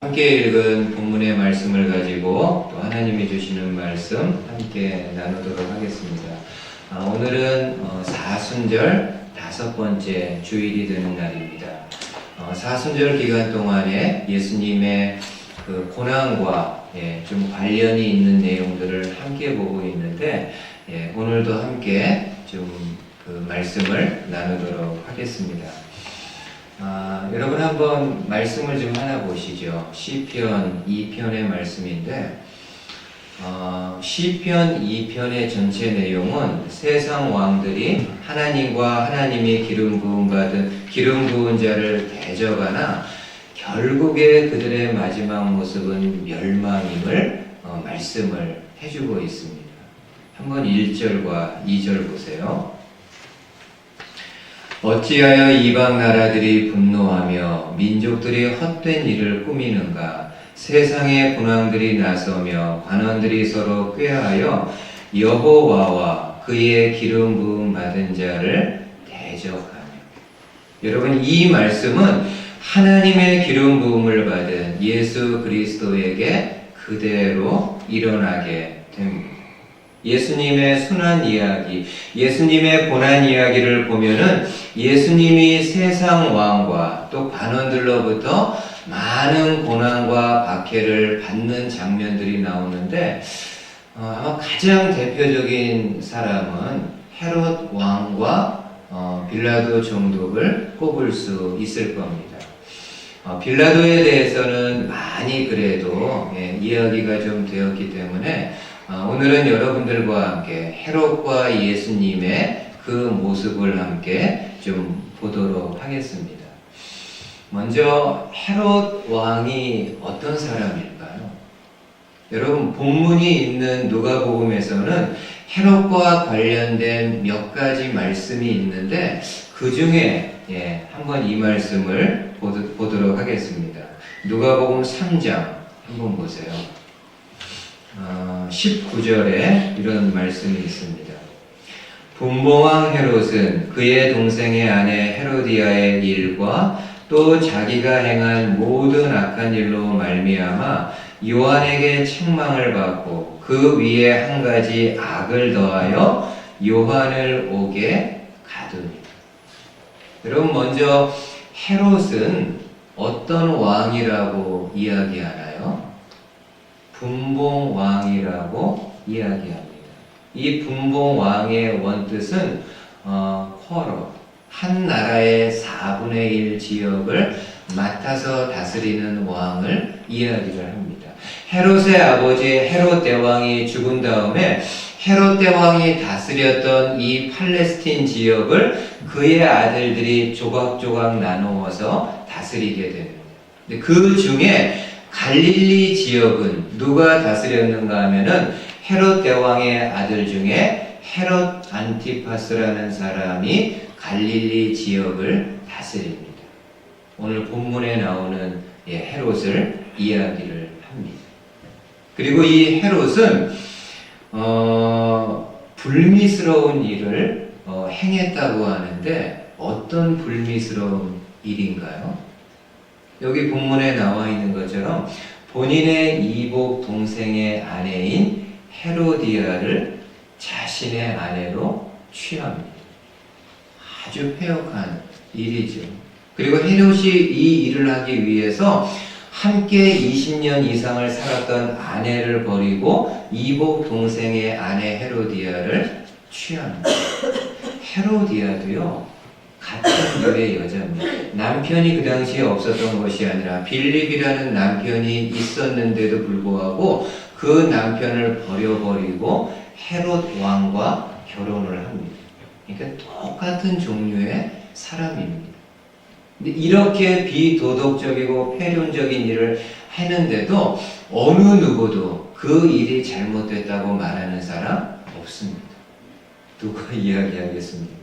함께 읽은 본문의 말씀을 가지고 또 하나님이 주시는 말씀 함께 나누도록 하겠습니다. 오늘은 사순절 5번째 주일이 되는 날입니다. 사순절 기간 동안에 예수님의 그 고난과 좀 관련이 있는 내용들을 함께 보고 있는데 오늘도 함께 좀 그 말씀을 나누도록 하겠습니다. 여러분 한번 말씀을 좀 하나 보시죠. 시편 2편의 말씀인데 시편 2편의 전체 내용은 세상 왕들이 하나님과 하나님이 기름 부은 자를 대적하나 결국에 그들의 마지막 모습은 멸망임을 말씀을 해주고 있습니다. 한번 1절과 2절 보세요. 어찌하여 이방 나라들이 분노하며 민족들이 헛된 일을 꾸미는가? 세상의 군왕들이 나서며 관원들이 서로 꾀하여 여호와와 그의 기름 부음 받은 자를 대적하며. 여러분, 이 말씀은 하나님의 기름 부음을 받은 예수 그리스도에게 그대로 일어나게 됩니다. 예수님의 순환 이야기, 예수님의 고난 이야기를 보면은 예수님이 세상 왕과 또 관원들로부터 많은 고난과 박해를 받는 장면들이 나오는데 아마 가장 대표적인 사람은 헤롯 왕과 빌라도 총독을 꼽을 수 있을 겁니다. 빌라도에 대해서는 많이 그래도 이야기가 좀 되었기 때문에 오늘은 여러분들과 함께 헤롯과 예수님의 그 모습을 함께 좀 보도록 하겠습니다. 먼저 헤롯 왕이 어떤 사람일까요? 여러분, 본문이 있는 누가복음에서는 헤롯과 관련된 몇 가지 말씀이 있는데 그 중에 한번 이 말씀을 보도록 하겠습니다. 누가복음 3장 한번 보세요. 19절에 이런 말씀이 있습니다. 분봉왕 헤롯은 그의 동생의 아내 헤로디아의 일과 또 자기가 행한 모든 악한 일로 말미암아 요한에게 책망을 받고 그 위에 한 가지 악을 더하여 요한을 옥에 가두니. 여러분, 먼저 헤롯은 어떤 왕이라고 이야기하나요? 분봉왕이라고 이야기합니다. 이 분봉왕의 원뜻은 쿼러, 한 나라의 4분의 1 지역을 맡아서 다스리는 왕을 이야기를 합니다. 헤롯의 아버지 헤롯 대왕이 죽은 다음에 헤롯 대왕이 다스렸던 이 팔레스틴 지역을 그의 아들들이 조각조각 나누어서 다스리게 됩니다. 그 중에 갈릴리 지역은 누가 다스렸는가 하면은 헤롯 대왕의 아들 중에 헤롯 안티파스라는 사람이 갈릴리 지역을 다스립니다. 오늘 본문에 나오는 헤롯을 이야기를 합니다. 그리고 이 헤롯은 불미스러운 일을 행했다고 하는데 어떤 불미스러운 일인가요? 여기 본문에 나와 있는 것처럼 본인의 이복 동생의 아내인 헤로디아를 자신의 아내로 취합니다. 아주 폐역한 일이죠. 그리고 헤롯이 이 일을 하기 위해서 함께 20년 이상을 살았던 아내를 버리고 이복 동생의 아내 헤로디아를 취합니다. 헤로디아도요, 같은 류의 여자입니다. 남편이 그 당시에 없었던 것이 아니라 빌립이라는 남편이 있었는데도 불구하고 그 남편을 버려버리고 헤롯 왕과 결혼을 합니다. 그러니까 똑같은 종류의 사람입니다. 근데 이렇게 비도덕적이고 폐륜적인 일을 했는데도 어느 누구도 그 일이 잘못됐다고 말하는 사람 없습니다. 누가 이야기하겠습니까?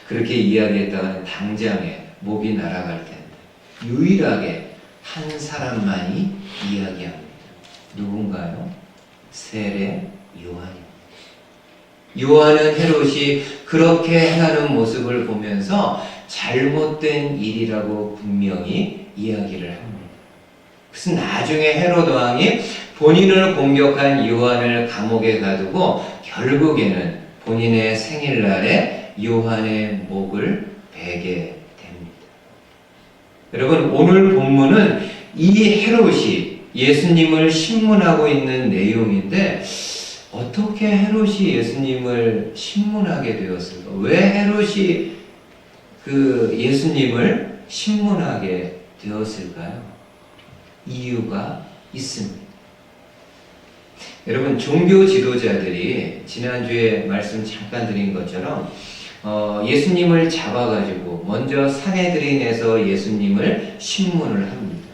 그렇게 이야기했다가는 당장에 목이 날아갈 텐데 유일하게 한 사람만이 이야기합니다. 누군가요? 세례 요한입니다. 요한은 헤롯이 그렇게 행하는 모습을 보면서 잘못된 일이라고 분명히 이야기를 합니다. 그래서 나중에 헤롯 왕이 본인을 공격한 요한을 감옥에 가두고 결국에는 본인의 생일날에 요한의 목을 베게 됩니다. 여러분, 오늘 본문은 이 헤롯이 예수님을 신문하고 있는 내용인데 어떻게 헤롯이 예수님을 신문하게 되었을까? 왜 헤롯이 예수님을 신문하게 되었을까요? 이유가 있습니다. 여러분, 종교 지도자들이 지난주에 말씀 잠깐 드린 것처럼 예수님을 잡아가지고 먼저 사내들인에서 예수님을 신문을 합니다.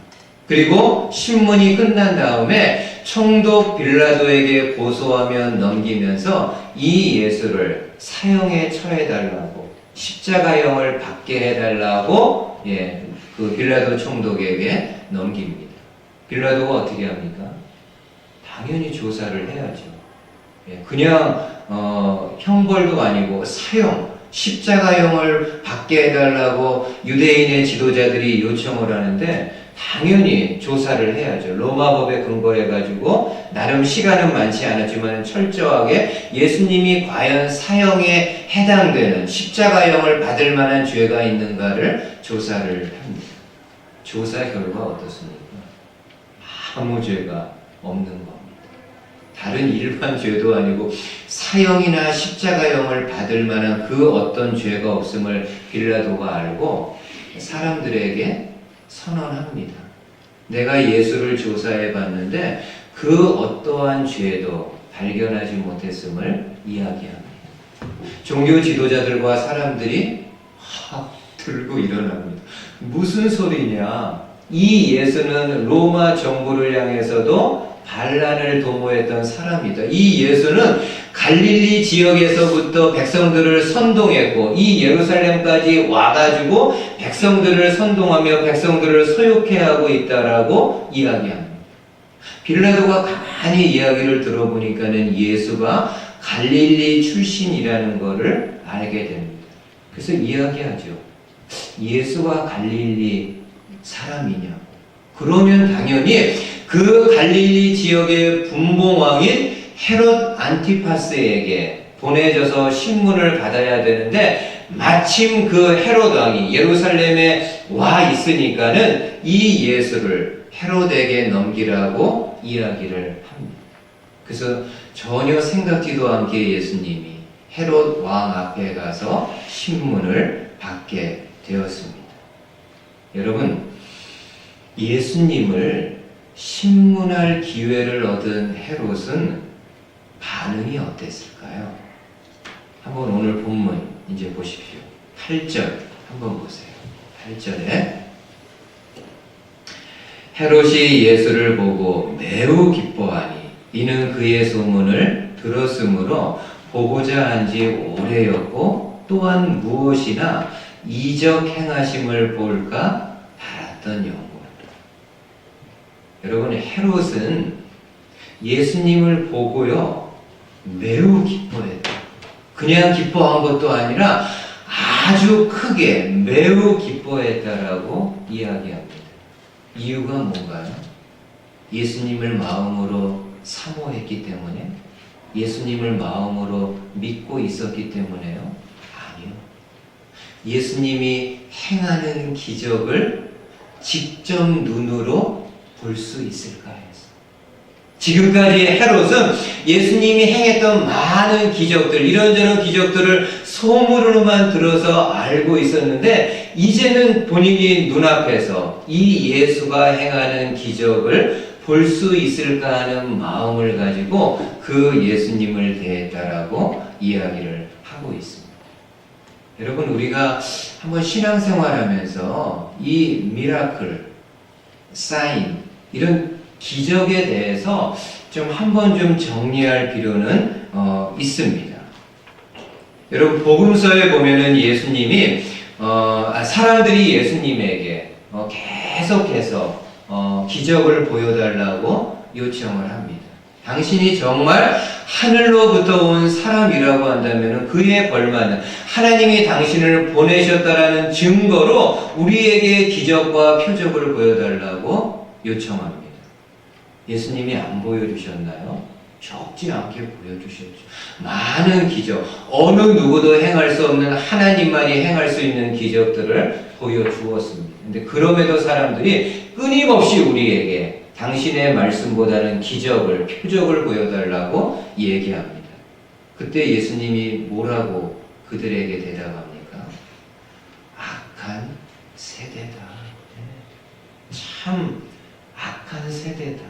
그리고 신문이 끝난 다음에 총독 빌라도에게 고소하며 넘기면서 이 예수를 사형에 처해달라고, 십자가형을 받게 해달라고 그 빌라도 총독에게 넘깁니다. 빌라도가 어떻게 합니까? 당연히 조사를 해야죠. 그냥 형벌도 아니고 사형, 십자가형을 받게 해달라고 유대인의 지도자들이 요청을 하는데 당연히 조사를 해야죠. 로마법에 근거해 가지고 나름 시간은 많지 않았지만 철저하게 예수님이 과연 사형에 해당되는 십자가형을 받을 만한 죄가 있는가를 조사를 합니다. 조사 결과 어떻습니까? 아무 죄가 없는 겁니다. 다른 일반 죄도 아니고 사형이나 십자가형을 받을 만한 그 어떤 죄가 없음을 빌라도가 알고 사람들에게 선언합니다. 내가 예수를 조사해 봤는데 그 어떠한 죄도 발견하지 못했음을 이야기합니다. 종교 지도자들과 사람들이 들고 일어납니다. 무슨 소리냐? 이 예수는 로마 정부를 향해서도 반란을 도모했던 사람이다. 이 예수는 갈릴리 지역에서부터 백성들을 선동했고 이 예루살렘까지 와가지고 백성들을 선동하며 백성들을 소욕해 하고 있다라고 이야기합니다. 빌라도가 가만히 이야기를 들어보니까는 예수가 갈릴리 출신이라는 것을 알게 됩니다. 그래서 이야기하죠. 예수가 갈릴리 사람이냐고. 그러면 당연히 그 갈릴리 지역의 분봉왕인 헤롯 안티파스에게 보내져서 신문을 받아야 되는데 마침 그 헤롯 왕이 예루살렘에 와 있으니까는 이 예수를 헤롯에게 넘기라고 이야기를 합니다. 그래서 전혀 생각지도 않게 예수님이 헤롯 왕 앞에 가서 신문을 받게 되었습니다. 여러분, 예수님을 신문할 기회를 얻은 헤롯은 반응이 어땠을까요? 한번 오늘 본문 이제 보십시오. 8절 한번 보세요. 8절에 헤롯이 예수를 보고 매우 기뻐하니 이는 그의 소문을 들었으므로 보고자 한 지 오래였고 또한 무엇이나 이적 행하심을 볼까 바랐던 영혼. 여러분, 헤롯은 예수님을 보고요 매우 기뻐했다. 그냥 기뻐한 것도 아니라 아주 크게 매우 기뻐했다라고 이야기합니다. 이유가 뭔가요? 예수님을 마음으로 사모했기 때문에? 예수님을 마음으로 믿고 있었기 때문에요? 아니요. 예수님이 행하는 기적을 직접 눈으로 볼 수 있을까 해서. 지금까지 헤롯은 예수님이 행했던 많은 기적들, 이런저런 기적들을 소문으로만 들어서 알고 있었는데 이제는 본인이 눈앞에서 이 예수가 행하는 기적을 볼 수 있을까 하는 마음을 가지고 그 예수님을 대했다라고 이야기를 하고 있습니다. 여러분, 우리가 한번 신앙생활하면서 이 미라클, 사인, 이런 기적에 대해서 좀 한번 좀 정리할 필요는 있습니다. 여러분, 복음서에 보면은 예수님이 사람들이 예수님에게 계속해서 기적을 보여달라고 요청을 합니다. 당신이 정말 하늘로부터 온 사람이라고 한다면 그의 벌만은 하나님이 당신을 보내셨다라는 증거로 우리에게 기적과 표적을 보여달라고 요청합니다. 예수님이 안 보여주셨나요? 적지 않게 보여주셨죠. 많은 기적, 어느 누구도 행할 수 없는 하나님만이 행할 수 있는 기적들을 보여주었습니다. 근데 그럼에도 사람들이 끊임없이 우리에게 당신의 말씀보다는 기적을, 표적을 보여달라고 얘기합니다. 그때 예수님이 뭐라고 그들에게 대답합니까? 악한 세대다. 참 악한 세대다.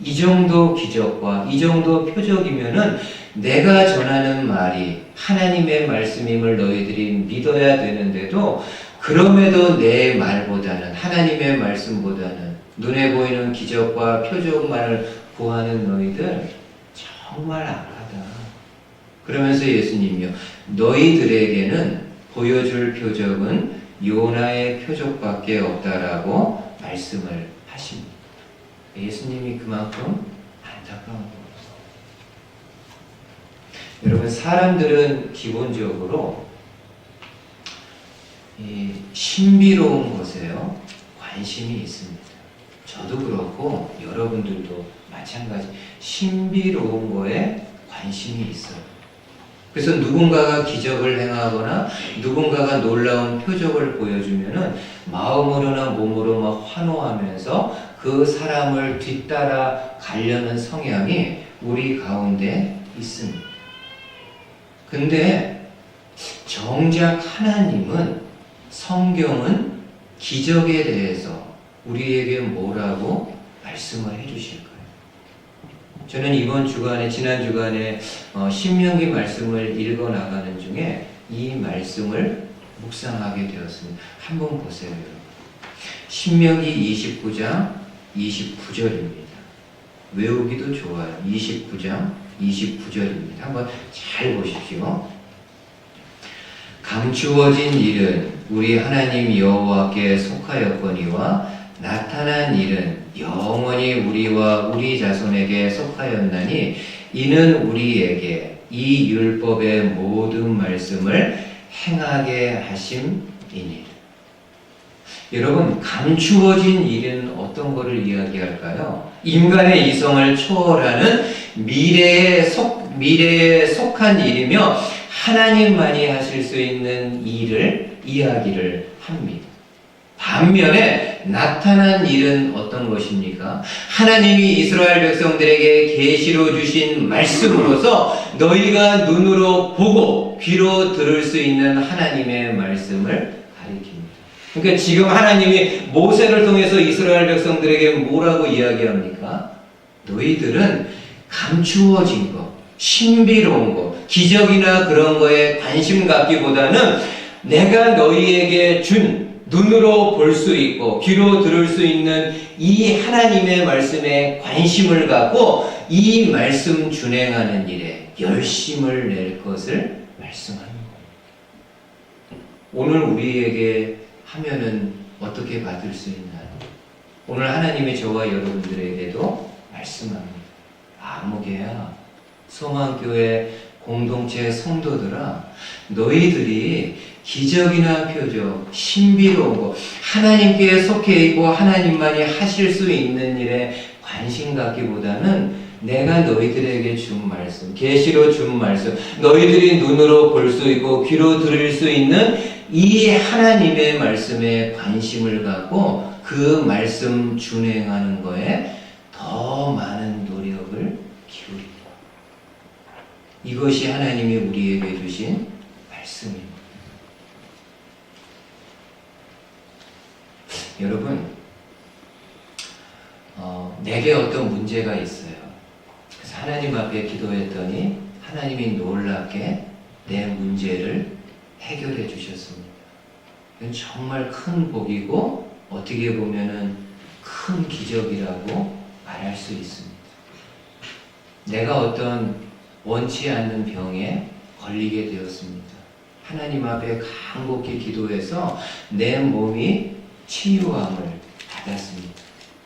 이 정도 기적과 이 정도 표적이면은 내가 전하는 말이 하나님의 말씀임을 너희들이 믿어야 되는데도, 그럼에도 내 말보다는, 하나님의 말씀보다는 눈에 보이는 기적과 표적만을 구하는 너희들 정말 악하다. 그러면서 예수님이요, 너희들에게는 보여줄 표적은 요나의 표적밖에 없다라고 말씀을 하십니다. 예수님이 그만큼 안타까운 거예요. 여러분, 사람들은 기본적으로 이 신비로운 것에요 관심이 있습니다. 저도 그렇고 여러분들도 마찬가지, 신비로운 거에 관심이 있어요. 그래서 누군가가 기적을 행하거나 누군가가 놀라운 표적을 보여주면은 마음으로나 몸으로 막 환호하면서 그 사람을 뒤따라 가려는 성향이 우리 가운데 있습니다. 근데 정작 하나님은, 성경은 기적에 대해서 우리에게 뭐라고 말씀을 해주실까요? 저는 이번 주간에, 지난 주간에 신명기 말씀을 읽어 나가는 중에 이 말씀을 묵상하게 되었습니다. 한번 보세요, 여러분. 신명기 29장 29절입니다. 외우기도 좋아요. 29장 29절입니다. 한번 잘 보십시오. 감추어진 일은 우리 하나님 여호와께 속하였거니와 나타난 일은 영원히 우리와 우리 자손에게 속하였나니 이는 우리에게 이 율법의 모든 말씀을 행하게 하심이니. 여러분, 감추어진 일은 어떤 것을 이야기할까요? 인간의 이성을 초월하는 미래에 속한 일이며 하나님만이 하실 수 있는 일을 이야기를 합니다. 반면에 나타난 일은 어떤 것입니까? 하나님이 이스라엘 백성들에게 계시로 주신 말씀으로서 너희가 눈으로 보고 귀로 들을 수 있는 하나님의 말씀을 가리킵니다. 그러니까 지금 하나님이 모세를 통해서 이스라엘 백성들에게 뭐라고 이야기합니까? 너희들은 감추어진 것, 신비로운 것, 기적이나 그런 거에 관심 갖기보다는 내가 너희에게 준, 눈으로 볼 수 있고 귀로 들을 수 있는 이 하나님의 말씀에 관심을 갖고 이 말씀 준행하는 일에 열심을 낼 것을 말씀하는 거예요. 오늘 우리에게 하면은 어떻게 받을 수 있나요? 오늘 하나님이 저와 여러분들에게도 말씀합니다. 아무개야, 소망교회 공동체 성도들아, 너희들이 기적이나 표적, 신비로운 것, 하나님께 속해 있고 하나님만이 하실 수 있는 일에 관심 갖기보다는 내가 너희들에게 준 말씀, 계시로 준 말씀, 너희들이 눈으로 볼 수 있고 귀로 들을 수 있는 이 하나님의 말씀에 관심을 갖고 그 말씀 준행하는 거에 더 많은 노력을 기울입니다. 이것이 하나님이 우리에게 주신 말씀입니다. 여러분, 내게 어떤 문제가 있어요. 그래서 하나님 앞에 기도했더니 하나님이 놀랍게 내 문제를 해결해 주셨습니다. 이건 정말 큰 복이고 어떻게 보면은 큰 기적이라고 말할 수 있습니다. 내가 어떤 원치 않는 병에 걸리게 되었습니다. 하나님 앞에 간곡히 기도해서 내 몸이 치유함을 받았습니다.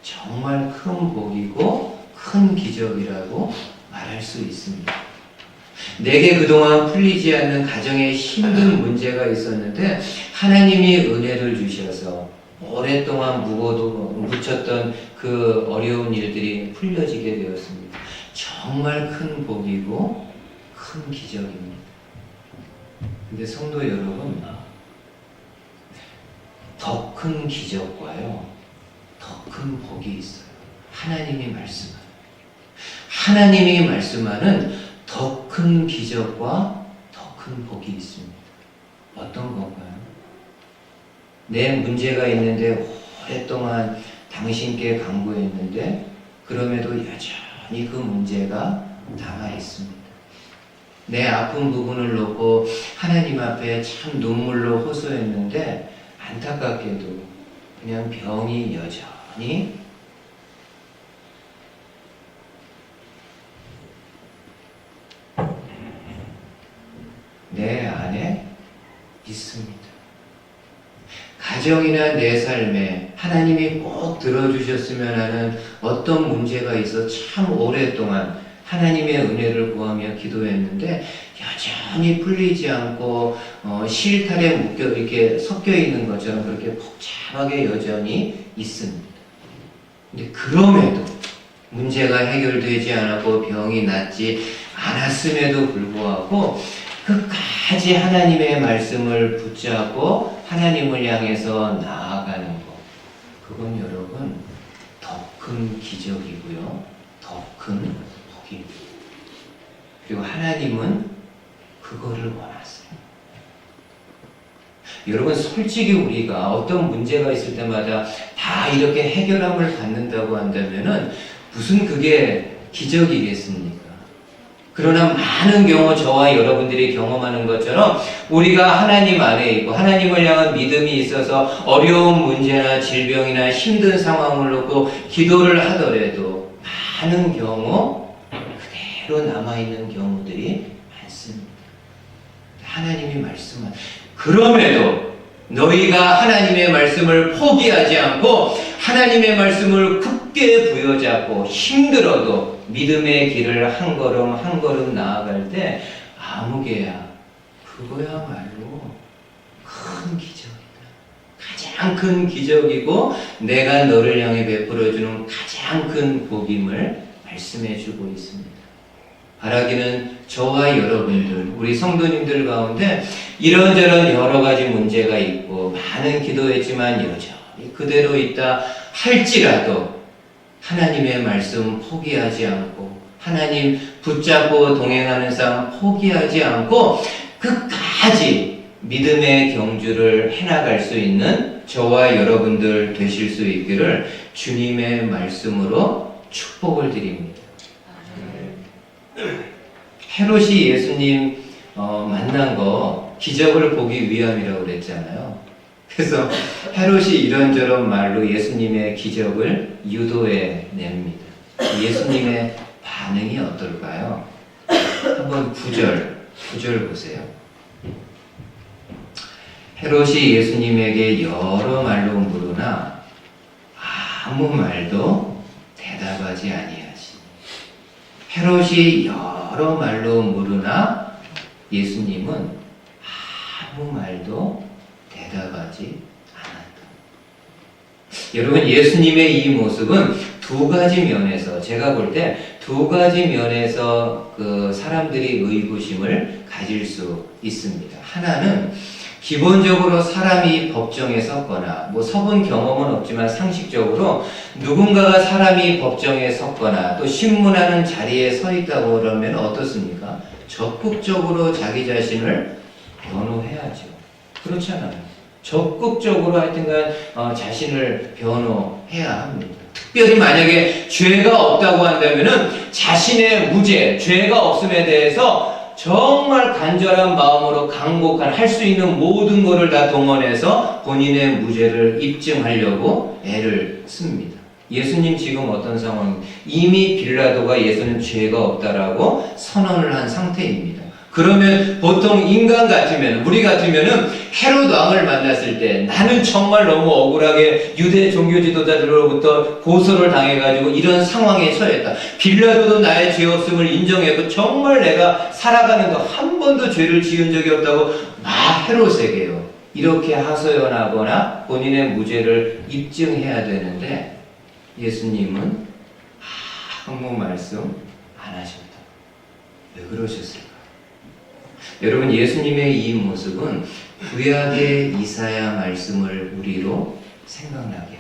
정말 큰 복이고 큰 기적이라고 말할 수 있습니다. 내게 그동안 풀리지 않는 가정에 힘든 문제가 있었는데 하나님이 은혜를 주셔서 오랫동안 묻혔던 그 어려운 일들이 풀려지게 되었습니다. 정말 큰 복이고 큰 기적입니다. 근데 성도 여러분, 더 큰 기적과요, 더 큰 복이 있어요. 하나님이 말씀하는, 하나님이 말씀하는 더 큰 기적과 더 큰 복이 있습니다. 어떤 건가요? 내 문제가 있는데 오랫동안 당신께 간구했는데 그럼에도 여전히 그 문제가 남아 있습니다. 내 아픈 부분을 놓고 하나님 앞에 참 눈물로 호소했는데 안타깝게도 그냥 병이 여전히 내 안에 있습니다. 가정이나 내 삶에 하나님이 꼭 들어주셨으면 하는 어떤 문제가 있어 참 오랫동안 하나님의 은혜를 구하며 기도했는데 여전히 풀리지 않고 실타래 묶여 이렇게 섞여 있는 것처럼 그렇게 복잡하게 여전히 있습니다. 근데 그럼에도 문제가 해결되지 않았고 병이 낫지 않았음에도 불구하고 끝까지 하나님의 말씀을 붙잡고 하나님을 향해서 나아가는 것, 그건 여러분 더 큰 기적이고요, 더 큰 복입니다. 그리고 하나님은 그거를 원하세요. 여러분, 솔직히 우리가 어떤 문제가 있을 때마다 다 이렇게 해결함을 받는다고 한다면은 무슨 그게 기적이겠습니까? 그러나 많은 경우 저와 여러분들이 경험하는 것처럼 우리가 하나님 안에 있고 하나님을 향한 믿음이 있어서 어려운 문제나 질병이나 힘든 상황을 놓고 기도를 하더라도 많은 경우 그대로 남아있는 경우들이 많습니다. 하나님이 말씀한, 그럼에도 너희가 하나님의 말씀을 포기하지 않고 하나님의 말씀을 굳게 부여잡고 힘들어도 믿음의 길을 한 걸음 한 걸음 나아갈 때 아무개야, 그거야말로 큰 기적이다. 가장 큰 기적이고 내가 너를 향해 베풀어주는 가장 큰 복임을 말씀해주고 있습니다. 바라기는 저와 여러분들, 우리 성도님들 가운데 이런저런 여러 가지 문제가 있고 많은 기도했지만 여전히 그대로 있다 할지라도 하나님의 말씀 포기하지 않고 하나님 붙잡고 동행하는 삶 포기하지 않고 끝까지 믿음의 경주를 해나갈 수 있는 저와 여러분들 되실 수 있기를 주님의 말씀으로 축복을 드립니다. 헤롯이 예수님 만난 거 기적을 보기 위함이라고 그랬잖아요. 그래서 헤롯이 이런저런 말로 예수님의 기적을 유도해 냅니다. 예수님의 반응이 어떨까요? 한번 9절 보세요. 헤롯이 예수님에게 여러 말로 물으나 아무 말도 대답하지 아니하시니. 헤롯이 여러 말로 물으나 예수님은 아무 말도 대답하지 않았다. 여러분, 예수님의 이 모습은 두 가지 면에서, 제가 볼 때 두 가지 면에서 그 사람들이 의구심을 가질 수 있습니다. 하나는 기본적으로 사람이 법정에 섰거나, 뭐 서본 경험은 없지만 상식적으로 누군가가 사람이 법정에 섰거나 또 신문하는 자리에 서 있다고 그러면 어떻습니까? 적극적으로 자기 자신을 변호해야죠. 그렇지 않아요? 적극적으로 하여튼간 자신을 변호해야 합니다. 특별히 만약에 죄가 없다고 한다면은 자신의 무죄, 죄가 없음에 대해서 정말 간절한 마음으로 간곡한 할 수 있는 모든 것을 다 동원해서 본인의 무죄를 입증하려고 애를 씁니다. 예수님 지금 어떤 상황입니까? 이미 빌라도가 예수는 죄가 없다라고 선언을 한 상태입니다. 그러면 보통 인간 같으면, 우리 같으면은 헤롯 왕을 만났을 때 나는 정말 너무 억울하게 유대 종교 지도자들로부터 고소를 당해가지고 이런 상황에 처했다. 빌라도도 나의 죄 없음을 인정했고 정말 내가 살아가는 거 한 번도 죄를 지은 적이 없다고 막 헤롯에게요. 이렇게 하소연하거나 본인의 무죄를 입증해야 되는데 예수님은 아무 말씀 안 하셨다. 왜 그러셨을까? 여러분, 예수님의 이 모습은 구약의 이사야 말씀을 우리로 생각나게 합니다.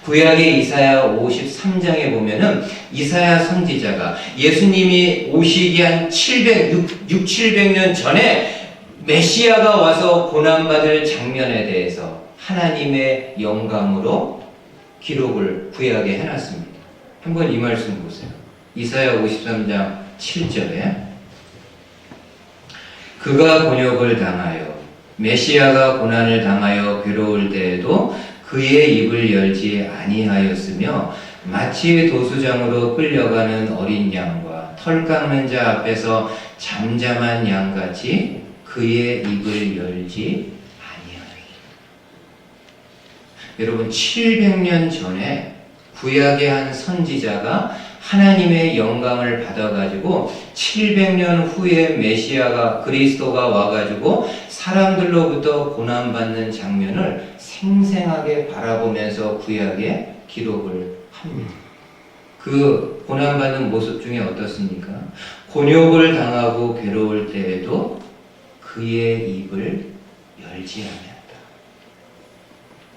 구약의 이사야 53장에 보면은 이사야 선지자가 예수님이 오시기 한 700년 전에 메시아가 와서 고난받을 장면에 대해서 하나님의 영감으로 기록을 구약에 해놨습니다. 한번 이 말씀 보세요. 이사야 53장 7절에 그가 곤욕을 당하여 메시아가 고난을 당하여 괴로울 때에도 그의 입을 열지 아니하였으며 마치 도수장으로 끌려가는 어린 양과 털 깎는 자 앞에서 잠잠한 양같이 그의 입을 열지 아니하리라. 여러분, 700년 전에 구약의 한 선지자가 하나님의 영감을 받아가지고 700년 후에 메시아가 그리스도가 와가지고 사람들로부터 고난받는 장면을 생생하게 바라보면서 구약에 기록을 합니다. 그 고난받는 모습 중에 어떻습니까? 곤욕을 당하고 괴로울 때에도 그의 입을 열지 않았다.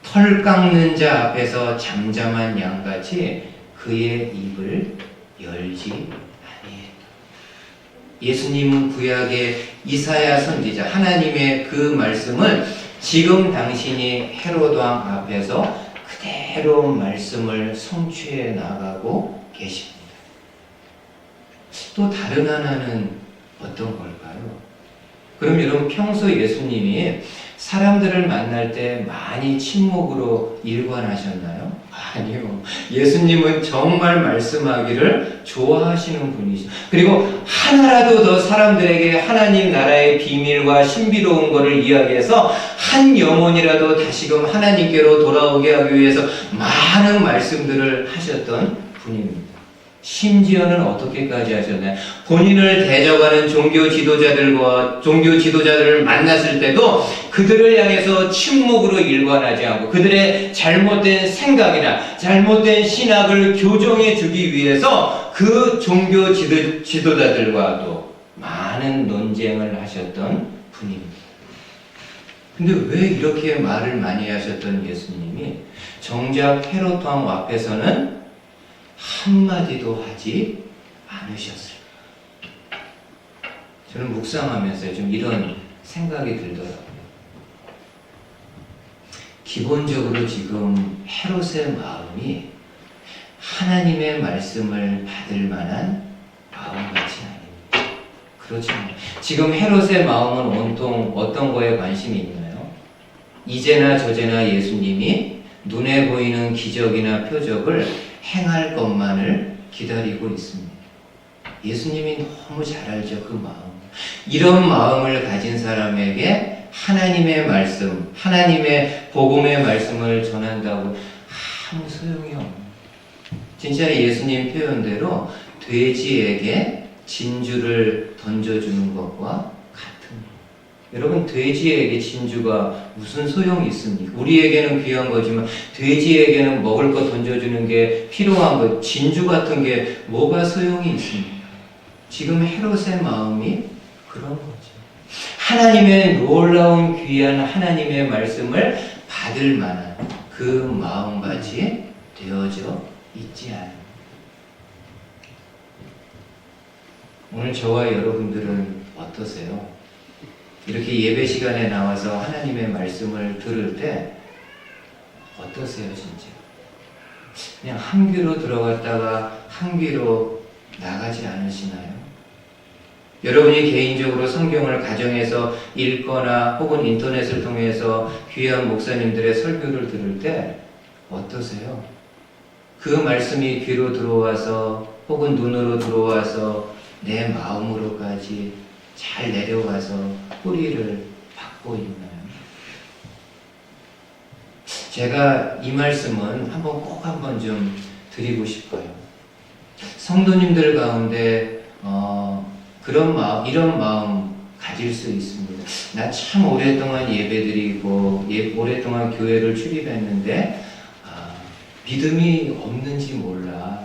털 깎는 자 앞에서 잠잠한 양같이 그의 입을 열지 아니했다. 예수님은 구약의 이사야 선지자 하나님의 그 말씀을 지금 당신이 헤롯 왕 앞에서 그대로 말씀을 성취해 나가고 계십니다. 또 다른 하나는 어떤 걸까요? 그럼 여러분, 평소 예수님이 사람들을 만날 때 많이 침묵으로 일관하셨나요? 아니요. 예수님은 정말 말씀하기를 좋아하시는 분이시죠. 그리고 하나라도 더 사람들에게 하나님 나라의 비밀과 신비로운 것을 이야기해서 한 영혼이라도 다시금 하나님께로 돌아오게 하기 위해서 많은 말씀들을 하셨던 분입니다. 심지어는 어떻게까지 하셨나요? 본인을 대적하는 종교 지도자들을 만났을 때도 그들을 향해서 침묵으로 일관하지 않고 그들의 잘못된 생각이나 잘못된 신학을 교정해 주기 위해서 그 종교 지도자들과도 많은 논쟁을 하셨던 분입니다. 근데 왜 이렇게 말을 많이 하셨던 예수님이 정작 헤롯 왕 앞에서는 한마디도 하지 않으셨을까? 저는 묵상하면서 좀 이런 생각이 들더라고요. 기본적으로 지금 헤롯의 마음이 하나님의 말씀을 받을 만한 마음 같지 않습니다. 그렇죠. 지금 헤롯의 마음은 온통 어떤 거에 관심이 있나요? 이제나 저제나 예수님이 눈에 보이는 기적이나 표적을 행할 것만을 기다리고 있습니다. 예수님이 너무 잘 알죠, 그 마음. 이런 마음을 가진 사람에게 하나님의 말씀, 하나님의 복음의 말씀을 전한다고 아무 소용이 없는, 진짜 예수님 표현대로 돼지에게 진주를 던져주는 것과 같은 것. 여러분, 돼지에게 진주가 무슨 소용이 있습니까? 우리에게는 귀한 거지만 돼지에게는 먹을 거 던져주는 게 필요한 것, 진주 같은 게 뭐가 소용이 있습니까? 지금 헤롯의 마음이 그런 거죠. 하나님의 놀라운 귀한 하나님의 말씀을 받을 만한 그 마음같이 되어져 있지 않습니다. 오늘 저와 여러분들은 어떠세요? 이렇게 예배 시간에 나와서 하나님의 말씀을 들을 때 어떠세요, 진짜? 그냥 한 귀로 들어갔다가 한 귀로 나가지 않으시나요? 여러분이 개인적으로 성경을 가정에서 읽거나 혹은 인터넷을 통해서 귀한 목사님들의 설교를 들을 때 어떠세요? 그 말씀이 귀로 들어와서 혹은 눈으로 들어와서 내 마음으로까지 잘 내려가서 뿌리를 받고 있나요? 제가 이 말씀은 꼭 한번 좀 드리고 싶어요. 성도님들 가운데 이런 마음 가질 수 있습니다. 나 참 오랫동안 예배드리고 오랫동안 교회를 출입했는데 믿음이 없는지 몰라.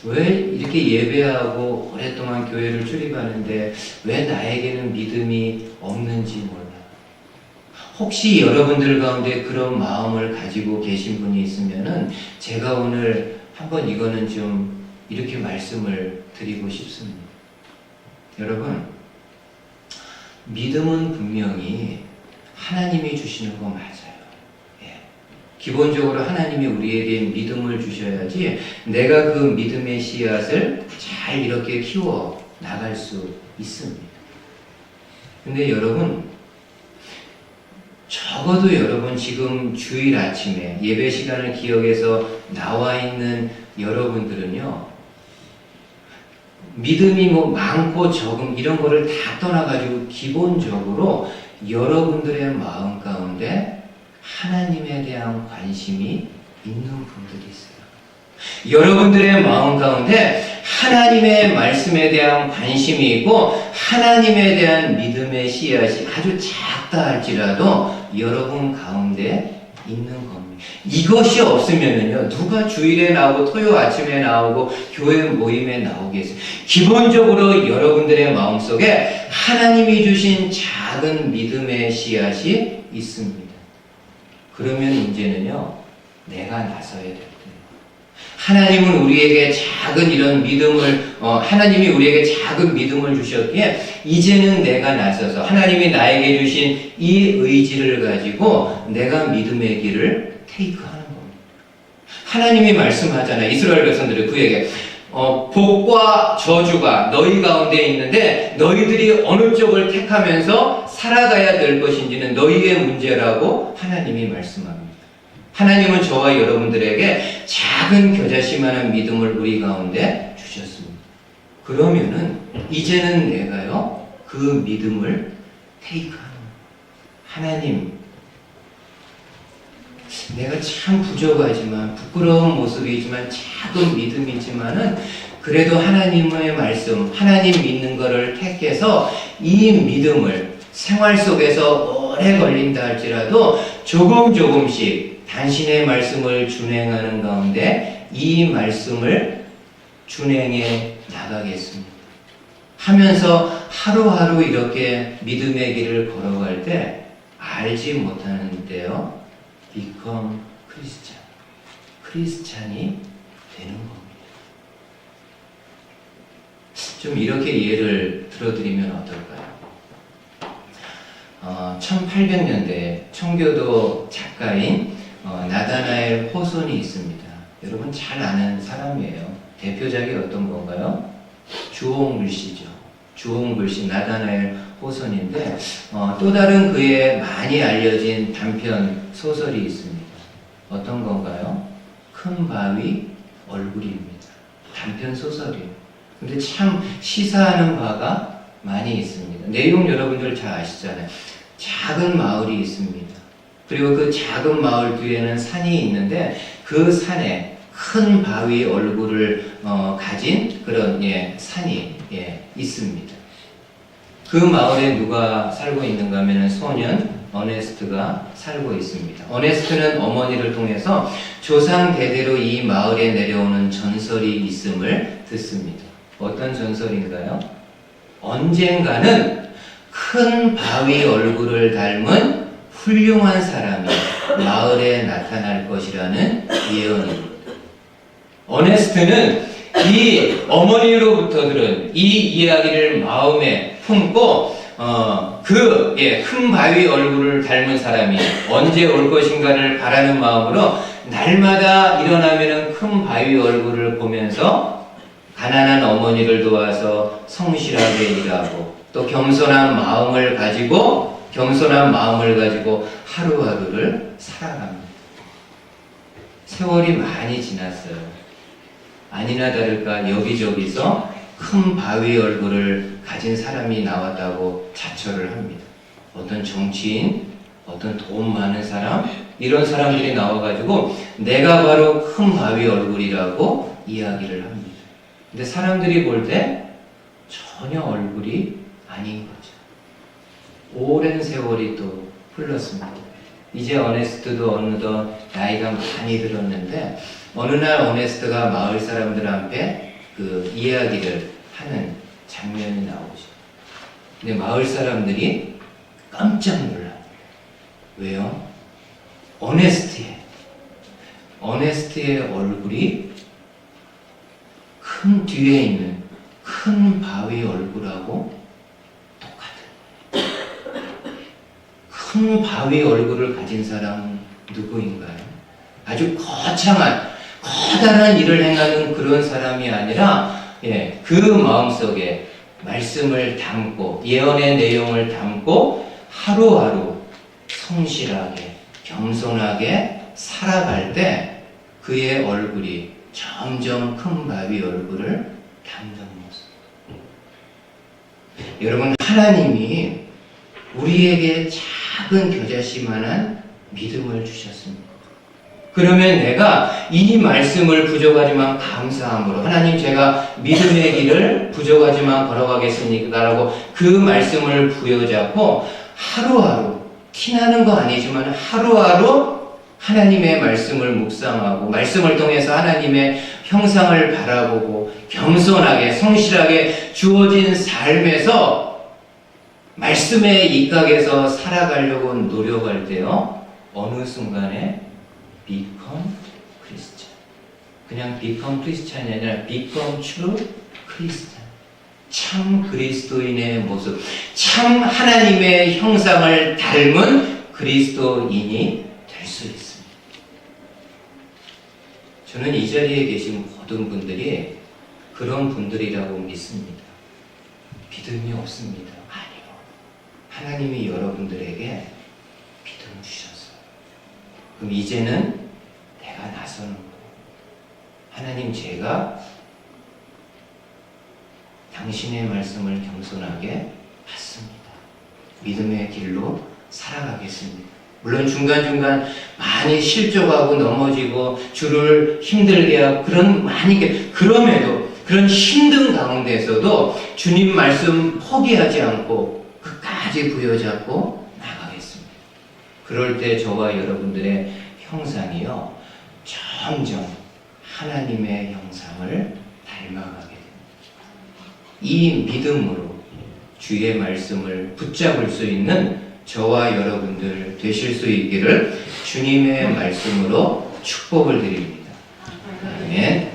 왜 이렇게 예배하고 오랫동안 교회를 출입하는데 왜 나에게는 믿음이 없는지 몰라. 혹시 여러분들 가운데 그런 마음을 가지고 계신 분이 있으면은 제가 오늘 한번 이거는 좀 이렇게 말씀을 드리고 싶습니다. 여러분, 믿음은 분명히 하나님이 주시는 거 맞아요. 기본적으로 하나님이 우리에게 믿음을 주셔야지 내가 그 믿음의 씨앗을 잘 이렇게 키워 나갈 수 있습니다. 근데 여러분, 적어도 여러분 지금 주일 아침에 예배 시간을 기억해서 나와 있는 여러분들은요, 믿음이 뭐 많고 적음 이런 거를 다 떠나가지고 기본적으로 여러분들의 마음 가운데 하나님에 대한 관심이 있는 분들이 있어요. 여러분들의 마음 가운데 하나님의 말씀에 대한 관심이 있고 하나님에 대한 믿음의 씨앗이 아주 작다 할지라도 여러분 가운데 있는 겁니다. 이것이 없으면은요, 누가 주일에 나오고 토요 아침에 나오고 교회 모임에 나오겠어요? 기본적으로 여러분들의 마음속에 하나님이 주신 작은 믿음의 씨앗이 있습니다. 그러면 이제는요, 내가 나서야 돼요. 하나님은 우리에게 작은 이런 믿음을, 하나님이 우리에게 작은 믿음을 주셨기에 이제는 내가 나서서 하나님이 나에게 주신 이 의지를 가지고 내가 믿음의 길을 테이크하는 겁니다. 하나님이 말씀하잖아요. 이스라엘 백성들의 그에게 복과 저주가 너희 가운데 있는데 너희들이 어느 쪽을 택하면서 살아가야 될 것인지는 너희의 문제라고 하나님이 말씀합니다. 하나님은 저와 여러분들에게 작은 겨자씨만한 믿음을 우리 가운데 주셨습니다. 그러면은 이제는 내가요, 그 믿음을 테이크하는 거예요. 하나님, 내가 참 부족하지만 부끄러운 모습이지만 작은 믿음이지만은 그래도 하나님의 말씀, 하나님 믿는 것을 택해서 이 믿음을 생활 속에서 오래 걸린다 할지라도 조금씩 당신의 말씀을 준행하는 가운데 이 말씀을 준행해 나가겠습니다. 하면서 하루하루 이렇게 믿음의 길을 걸어갈 때 알지 못하는데요, become Christian. 크리스찬이 되는 겁니다. 좀 이렇게 예를 들어드리면 어떨까요? 1800년대 청교도 작가인 나다나엘 호손이 있습니다. 여러분 잘 아는 사람이에요. 대표작이 어떤 건가요? 주홍글씨죠. 주홍글씨 나다나엘 호손인데 또 다른 그의 많이 알려진 단편 소설이 있습니다. 어떤 건가요? 큰 바위 얼굴입니다. 단편 소설이에요. 근데 참 시사하는 바가 많이 있습니다. 내용 여러분들 잘 아시잖아요. 작은 마을이 있습니다. 그리고 그 작은 마을 뒤에는 산이 있는데 그 산에 큰 바위 얼굴을 가진 그런 산이 있습니다. 그 마을에 누가 살고 있는가 하면 소년 어네스트가 살고 있습니다. 어네스트는 어머니를 통해서 조상 대대로 이 마을에 내려오는 전설이 있음을 듣습니다. 어떤 전설인가요? 언젠가는 큰 바위 얼굴을 닮은 훌륭한 사람이 마을에 나타날 것이라는 예언입니다. 어네스트는 이 어머니로부터 들은 이 이야기를 마음에 품고 큰 바위 얼굴을 닮은 사람이 언제 올 것인가를 바라는 마음으로 날마다 일어나면 큰 바위 얼굴을 보면서 가난한 어머니를 도와서 성실하게 일하고 또 겸손한 마음을 가지고 하루하루를 살아갑니다. 세월이 많이 지났어요. 아니나 다를까 여기저기서 큰 바위 얼굴을 가진 사람이 나왔다고 자처를 합니다. 어떤 정치인, 어떤 돈 많은 사람, 이런 사람들이 나와가지고 내가 바로 큰 바위 얼굴이라고 이야기를 합니다. 근데 사람들이 볼 때 전혀 얼굴이 아닌 거죠. 오랜 세월이 또 흘렀습니다. 이제 어네스트도 어느덧 나이가 많이 들었는데 어느 날 어네스트가 마을 사람들 앞에 그 이야기를 하는 장면이 나오죠. 근데 마을 사람들이 깜짝 놀라요. 왜요? 어네스트의 얼굴이 큰 뒤에 있는 큰 바위 얼굴하고 똑같은 큰 바위 얼굴을 가진 사람은 누구인가요? 아주 거창한 커다란 일을 행하는 그런 사람이 아니라 그 마음속에 말씀을 담고 예언의 내용을 담고 하루하루 성실하게 겸손하게 살아갈 때 그의 얼굴이 점점 큰 바위 얼굴을 담는 모습. 여러분, 하나님이 우리에게 작은 겨자씨만한 믿음을 주셨습니다. 그러면 내가 이 말씀을 부족하지만 감사함으로 하나님 제가 믿음의 길을 부족하지만 걸어가겠습니까? 라고 그 말씀을 부여잡고 하루하루 티나는 거 아니지만 하루하루 하나님의 말씀을 묵상하고 말씀을 통해서 하나님의 형상을 바라보고 겸손하게 성실하게 주어진 삶에서 말씀의 입각에서 살아가려고 노력할 때요 어느 순간에 become Christian. 그냥 become Christian이 아니라 become true Christian. 참 그리스도인의 모습, 참 하나님의 형상을 닮은 그리스도인이 될 수 있습니다. 저는 이 자리에 계신 모든 분들이 그런 분들이라고 믿습니다. 믿음이 없습니다. 아니요. 하나님이 여러분들에게 믿음 주셨어요. 그럼 이제는 내가 나서는 거예요. 하나님, 제가 당신의 말씀을 겸손하게 받습니다. 믿음의 길로 살아가겠습니다. 물론 중간중간 많이 실족하고 넘어지고 주를 힘들게 하고 그럼에도 그런 힘든 가운데서도 주님 말씀 포기하지 않고 끝까지 부여잡고 나가겠습니다. 그럴 때 저와 여러분들의 형상이요 점점 하나님의 형상을 닮아가게 됩니다. 이 믿음으로 주의 말씀을 붙잡을 수 있는 저와 여러분들 되실 수 있기를 주님의 말씀으로 축복을 드립니다. 아멘.